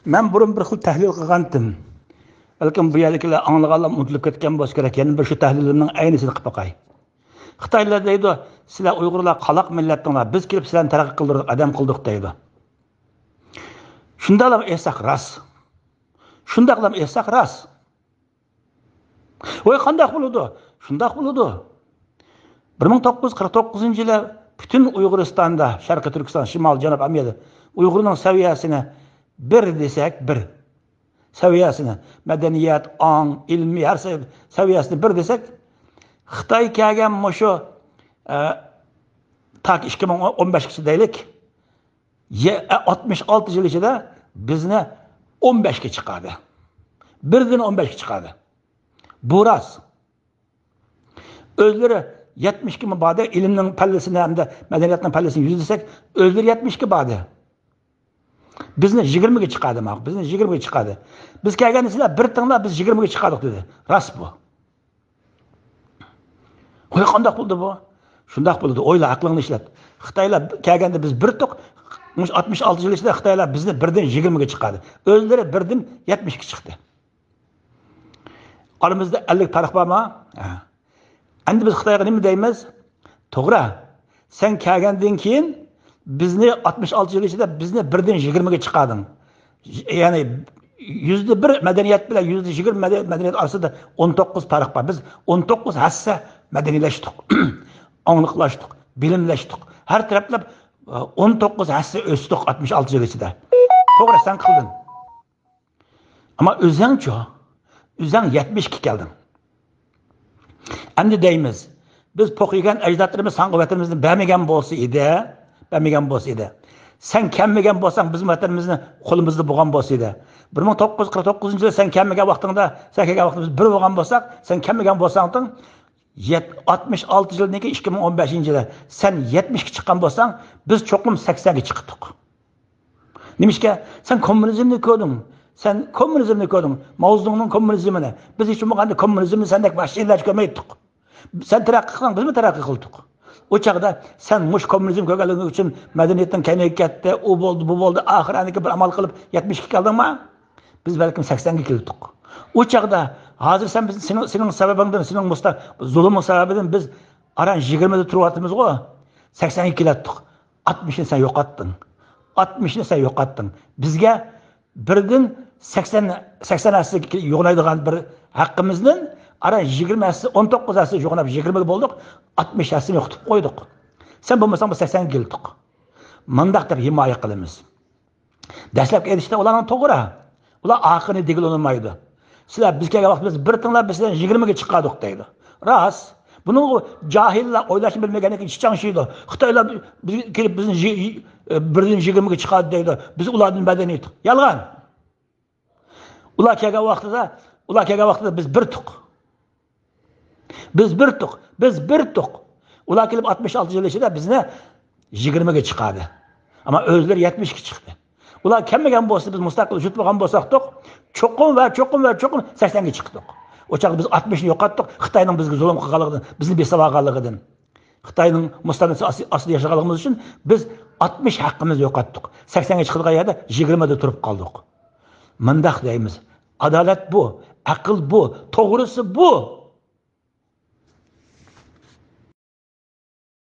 Ben burun bir xil tahlil qilgandim. Balkim bu yerdagilar anglaganlar unutilib ketgan bo'lsa kerak. Yana bir shu tahlilimning aynısini qilib boqay. Xitoylar deydi, sizlar Uyg'urlar qaloq millatdinglar. Biz kelib sizlarni taraqqiy qildirdik, adam qildik deydi. Shundaqlam esak ras. Shundaqlam esak ras. Voy qandaq bo'ladi? Shundaq bo'ladi. 1949-yili bütün Uyg'uristonda, Sharqiy Turkiston, Shimol Janub Amerikada Uyg'urning saviyasini bir desak, bir saviyasini, madaniyat, ong, ilmiy har saviyasini bir desak, Xitoy kelgan mushu tak 2015 deylik, 66 yil ichida bizni 15 ga chiqadi. Birdan 15 ga chiqadi. Bu rost. O'zlari 72 mi bade ilimning pallasini hamda madaniyatning pallasini yuz desak, o'zlari 72 bade. Bizni 20 ga chiqadi, mak. Bizni 20 ga chiqadi. Biz kelganda sizlar bir tinglar biz 20 ga chiqadik dedi. Rost bu. Qo'y qandoq bo'ldi bu? Shundoq bo'ldi. O'yla, aqlingni ishlat. Xitoylar kelganda biz bir to'q 66 yil ichida Xitoylar bizni birdan 20 ga chiqadi. O'zlari birdan 70 ga chiqdi. Aramızda 50 tarix bormi? Endi biz Xitoyga nima deymiz? To'g'ri. Sen kelgandan keyin bizni 66 yil ichida bizni birdan 20 ga chiqarding. Ya'ni %1 madaniyat bilan %20 madaniyat orasida 19 farq bor. Biz 19 hassa madaniyalashdik. Angliqlashdik, bilimlashdik. Har taraflab 19 hassa o'sdik 66 yil ichida. To'g'ri sen qilding. Ama o'zingchi O'zing 72 kelding. Endi deymiz, biz po'qigan ajdodlarimiz sanqovatimizni bermagan bo'lsa edi, sen kelmagan bo'lsang biz vatanimizni qo'limizda bo'lgan bo'lsa edi. 1949-yilda sen kelmagan vaqtingda, sen kelgan vaqtimizda bir bo'lgan bo'lsak, sen kelmagan bo'lsang 66 yildan keyin 2015-yilda sen 70 ga chiqqan bo'lsang, biz cho'qim 80 ga chiqdik. Nimishga sen kommunizmni ko'rding. Sen komünizmni ko'rding, Mao Zedongning kommunizmini. Biz hech bo'lmaganda kommunizmni sendek vahshiylar ko'rmaydik. Sen taraqqiy qilding, biz mi taraqqiy qildik? O chaqda sen mush kommunizm ko'rganligi uchun madaniyatdan kamayib ketdi, u bo'ldi, bu bo'ldi, oxiraniki bir amal qilib 70 ga keldingmi? Biz balkim 80 ga keldik. O chaqda hozir sen sening sababingdan, sening zulming sababidan biz aran 20 da turyapmiz-ku. 80 ga keldik. 60 ni sen yo'qotding. 60 ni sen yo'qotding. Bizga birdan 80 asli yo'qlaydigan bir haqqimizdan ara 20 asli 19 asli yo'qlab 20 bo'ldik, 60 asli yo'qitib qo'ydik. Sen bo'lmasang biz 80 ga keldik. Mundaq deb himoya qilamiz. Dastlabki aytishda ularning to'g'ri. Ular oxirini degil olmaydi. Sizlar biz kelgan vaqt biz bir tinglar bizdan 20 ga chiqardik deydi. Rost. Buni jahillar o'ylashni bilmagan ekan, chiqanshiydi. Xitoylar biz kelib bizni birdan 20 ga chiqadi deydi. Biz ulardan madaniyat. Yolg'on. Ular kelgan vaqtida biz bir tuq. Biz bir tuq. Ular kelib 66 yil ichida bizni 20 ga chiqadi. Ama o'zlari 70 ga chiqdi. Ular kelmagan bo'lsa, biz mustaqil yutib olgan bo'lsak-to'q, cho'qim 80 ga chiqdik. O chaqda biz 60 ni yo'qotdik. Xitoyning bizga zulm qilganligidan, bizni besavaganligidan, Xitoyning mustamlakasi ostida yashaganligimiz uchun biz 60 haqqimizni yo'qotdik. 80 ga chiqadigan yerda 20 da turib qoldik. Mundaq deymiz. Adalet bu, akıl bu, to'g'risi bu.